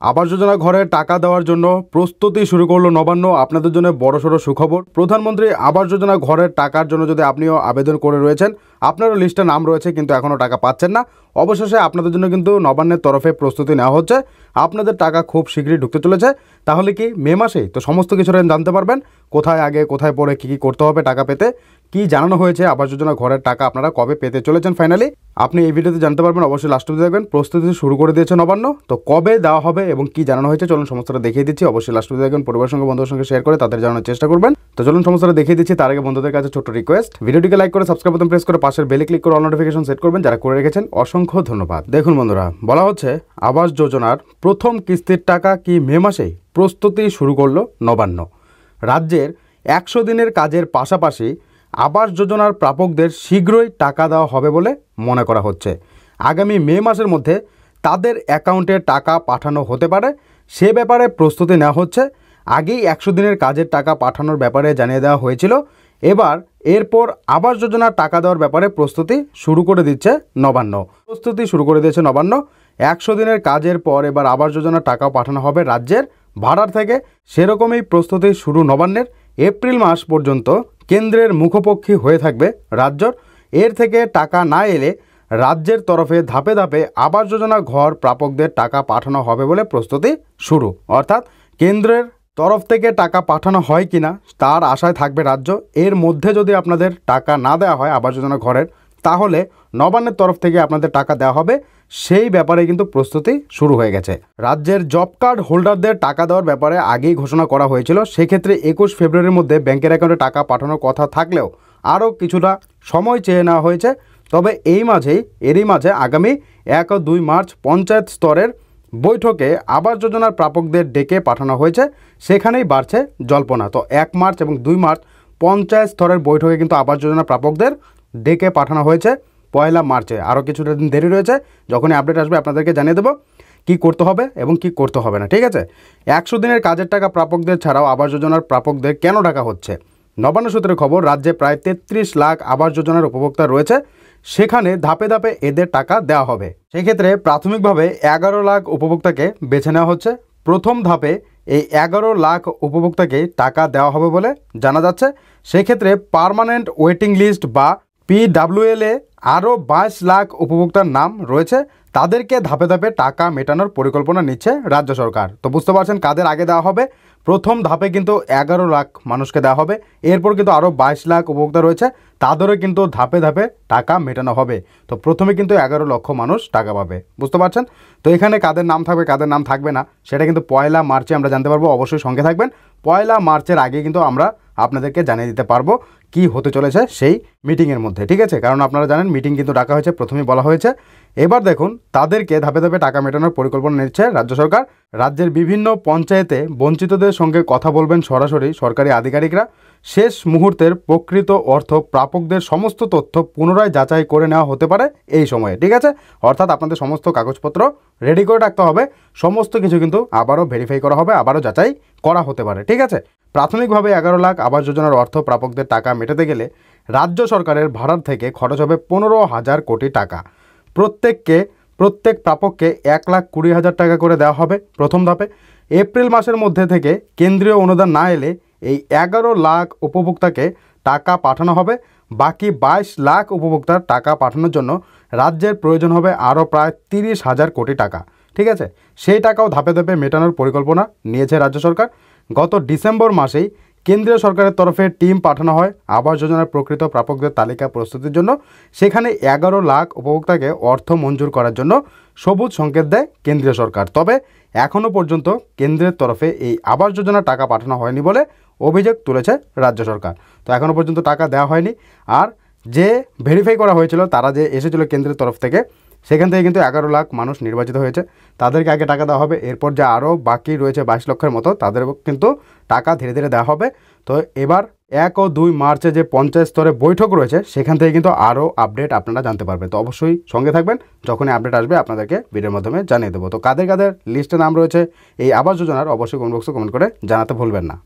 আবাস যোজনা ঘরে টাকা দেওয়ার জন্য প্রস্তুতি শুরু করলো নবান্ন। আপনাদের জন্য বড়সড় সুখবর। প্রধানমন্ত্রী আবাস যোজনা ঘরের টাকার জন্য যদি আপনিও আবেদন করে রয়েছেন, আপনারও লিস্টে নাম রয়েছে কিন্তু এখনও টাকা পাচ্ছেন না, অবশেষে আপনাদের জন্য কিন্তু নবান্নের তরফে প্রস্তুতি নেওয়া হচ্ছে। আপনাদের টাকা খুব শীঘ্রই ঢুকতে চলেছে। তাহলে কি মে মাসেই তো সমস্ত কিছু জানতে পারবেন, কোথায় আগে কোথায় পরে কী কী করতে হবে টাকা পেতে, কি জানানো হয়েছে, আবাস যোজনা ঘরের টাকা আপনারা কবে পেতে চলেছেন ফাইনালি আপনি এই ভিডিওতে জানতে পারবেন। অবশ্যই লাস্ট অবধি দেখবেন। প্রস্তুতি শুরু করে দিয়েছে নবান্ন, তো কবে দেওয়া হবে এবং কি জানানো হয়েছে চলুন সমস্তটা দেখিয়ে দিচ্ছি। অবশ্যই লাস্ট অবধি দেখবেন, পরিবারের সঙ্গে বন্ধুদের সঙ্গে শেয়ার করে তাদের জানানোর চেষ্টা করবেন। তো চলুন সমস্তটা দেখিয়ে দিচ্ছি। তার আগে বন্ধুদের কাছে ছোট্ট রিকোয়েস্ট, ভিডিওটিকে লাইক করে সাবস্ক্রাইব বাটন প্রেস করে পাশের বেলে ক্লিক করে অল নোটিফিকেশন সেট করবেন। যারা করে রেখেছেন অসংখ্য ধন্যবাদ। দেখুন বন্ধুরা, বলা হচ্ছে আবাস যোজনার প্রথম কিস্তির টাকা কি মে মাসেই প্রস্তুতি শুরু করলো নবান্ন। রাজ্যের 100 দিনের কাজের পাশাপাশি আবাস যোজনার প্রাপকদের শীঘ্রই টাকা দেওয়া হবে বলে মনে করা হচ্ছে। আগামী মে মাসের মধ্যে তাদের অ্যাকাউন্টে টাকা পাঠানো হতে পারে, সে ব্যাপারে প্রস্তুতি নেওয়া হচ্ছে। আগেই 100 দিনের কাজের টাকা পাঠানোর ব্যাপারে জানিয়ে দেওয়া হয়েছিল। এরপর আবাস যোজনার টাকা দেওয়ার ব্যাপারে প্রস্তুতি শুরু করে দিচ্ছে নবান্ন। 100 দিনের কাজের পর এবার আবাস যোজনার টাকাও পাঠানো হবে রাজ্যের ভাড়ার থেকে। সেরকমই প্রস্তুতি শুরু নবান্নের। এপ্রিল মাস পর্যন্ত কেন্দ্রের মুখোপক্ষী হয়ে থাকবে রাজ্যর। এর থেকে টাকা না এলে রাজ্যের তরফে ধাপে ধাপে আবাস যোজনা ঘর প্রাপকদের টাকা পাঠানো হবে বলে প্রস্তুতি শুরু। অর্থাৎ কেন্দ্রের তরফ থেকে টাকা পাঠানো হয় কিনা তার আশায় থাকবে রাজ্য। এর মধ্যে যদি আপনাদের টাকা না দেওয়া হয় আবাস যোজনা ঘরের, তাহলে নবান্নের তরফ থেকে আপনাদের টাকা দেওয়া হবে, সেই ব্যাপারে কিন্তু প্রস্তুতি শুরু হয়ে গেছে। রাজ্যের জব কার্ড হোল্ডারদের টাকা দেওয়ার ব্যাপারে আগেই ঘোষণা করা হয়েছিল। সেক্ষেত্রে 21 ফেব্রুয়ারির মধ্যে ব্যাংকের অ্যাকাউন্টে টাকা পাঠানোর কথা থাকলেও আরও কিছুটা সময় চেয়ে নেওয়া হয়েছে। তবে এরই মাঝে আগামী 1 ও 2 মার্চ পঞ্চায়েত স্তরের বৈঠকে আবাস যোজনার প্রাপকদের ডেকে পাঠানো হয়েছে। সেখানেই বাড়ছে জল্পনা। তো 1 মার্চ এবং 2 মার্চ পঞ্চায়েত স্তরের বৈঠকে কিন্তু আবাস যোজনা প্রাপকদের ডেকে পাঠানো হয়েছে 1 মার্চে। আরও কিছুটা দিন দেরি রয়েছে। যখনই আপডেট আসবে আপনাদেরকে জানিয়ে দেবো কী করতে হবে এবং কি করতে হবে না। ঠিক আছে, 100 দিনের কাজের টাকা প্রাপকদের ছাড়াও আবাস যোজনার প্রাপকদের কেন টাকা হচ্ছে? নবান্ন সূত্রের খবর, রাজ্যে প্রায় 33 লাখ আবাস যোজনার উপভোক্তা রয়েছে। সেখানে ধাপে ধাপে এদের টাকা দেওয়া হবে। সেক্ষেত্রে প্রাথমিকভাবে 11 লাখ উপভোক্তাকে বেছে নেওয়া হচ্ছে। প্রথম ধাপে এই 11 লাখ উপভোক্তাকে টাকা দেওয়া হবে বলে জানা যাচ্ছে। সেক্ষেত্রে পার্মানেন্ট ওয়েটিং লিস্ট বা PWL এ আরও 22 লাখ উপভোক্তার নাম রয়েছে। তাদেরকে ধাপে ধাপে টাকা মেটানোর পরিকল্পনা নিচ্ছে রাজ্য সরকার। তো বুঝতে পারছেন কাদের আগে দেওয়া হবে। প্রথম ধাপে কিন্তু 11 লাখ মানুষকে দেওয়া হবে। এরপর কিন্তু আরও 22 লাখ উপভোক্তা রয়েছে, তাদেরও কিন্তু ধাপে ধাপে টাকা মেটানো হবে। তো প্রথমে কিন্তু 11 লক্ষ মানুষ টাকা পাবে, বুঝতে পারছেন। তো এখানে কাদের নাম থাকবে কাদের নাম থাকবে না সেটা কিন্তু 1 মার্চে আমরা জানতে পারবো। অবশ্যই সঙ্গে থাকবেন। 1 মার্চের আগে কিন্তু আমরা আপনাদেরকে জানিয়ে দিতে পারবো কি হতে চলেছে সেই মিটিংয়ের মধ্যে। ঠিক আছে, কারণ আপনারা জানেন মিটিং কিন্তু ডাকা হয়েছে, প্রথমেই বলা হয়েছে। এবার দেখুন তাদেরকে ধাপে ধাপে টাকা মেটানোর পরিকল্পনা নিচ্ছে রাজ্য সরকার। রাজ্যের বিভিন্ন পঞ্চায়েতে বঞ্চিতদের সঙ্গে কথা বলবেন সরাসরি সরকারি আধিকারিকরা। শেষ মুহূর্তের প্রকৃত অর্থ প্রাপকদের সমস্ত তথ্য পুনরায় যাচাই করে নেওয়া হতে পারে এই সময়ে। ঠিক আছে, অর্থাৎ আপনাদের সমস্ত কাগজপত্র রেডি করে রাখতে হবে। সমস্ত কিছু কিন্তু আবারও ভেরিফাই করা হবে, আবারও যাচাই করা হতে পারে। ঠিক আছে, প্রাথমিকভাবে 11 লাখ আবাস যোজনার অর্থ প্রাপকদের টাকা মেটাতে গেলে রাজ্য সরকারের ভাড়ার থেকে খরচ হবে 15,000 কোটি টাকা। প্রত্যেক প্রাপককে 1,20,000 টাকা করে দেওয়া হবে প্রথম ধাপে। এপ্রিল মাসের মধ্যে থেকে কেন্দ্রীয় অনুদান না এলে এই 11 লাখ উপভোক্তাকে টাকা পাঠানো হবে। বাকি 22 লাখ উপভোক্তার টাকা পাঠানোর জন্য রাজ্যের প্রয়োজন হবে আরও প্রায় 30,000 কোটি টাকা। ঠিক আছে, সেই টাকাও ধাপে ধাপে মেটানোর পরিকল্পনা নিয়েছে রাজ্য সরকার। গত ডিসেম্বর মাসেই কেন্দ্রীয় সরকারের তরফে টিম পাঠানো হয় আবাস যোজনার প্রকৃত প্রাপকদের তালিকা প্রস্তুতির জন্য। সেখানে 11 লাখ উপভোক্তাকে অর্থ মঞ্জুর করার জন্য সবুজ সংকেত দেয় কেন্দ্রীয় সরকার। তবে এখনও পর্যন্ত কেন্দ্রের তরফে এই আবাস যোজনার টাকা পাঠানো হয়নি বলে অভিযোগ তুলেছে রাজ্য সরকার। তো এখনও পর্যন্ত টাকা দেওয়া হয়নি। আর যে ভেরিফাই করা হয়েছিল তারা যে এসেছিল কেন্দ্রের তরফ থেকে, সেখান থেকে কিন্তু 11 লাখ মানুষ নির্বাচিত হয়েছে, তাদেরকে আগে টাকা দেওয়া হবে। এরপর যা আরও বাকি রয়েছে 22 লক্ষের মতো, তাদেরও কিন্তু টাকা ধীরে ধীরে দেওয়া হবে। তো এবার 1 ও 2 মার্চে যে পঞ্চায়েত স্তরে বৈঠক রয়েছে সেখান থেকে কিন্তু আরও আপডেট আপনারা জানতে পারবেন। তো অবশ্যই সঙ্গে থাকবেন, যখনই আপডেট আসবে আপনাদেরকে ভিডিওর মাধ্যমে জানিয়ে দেবো। তো কাদের কাদের লিস্টে নাম রয়েছে এই আবাস যোজনার অবশ্যই কমেন্ট বক্সে কমেন্ট করে জানাতে ভুলবেন না।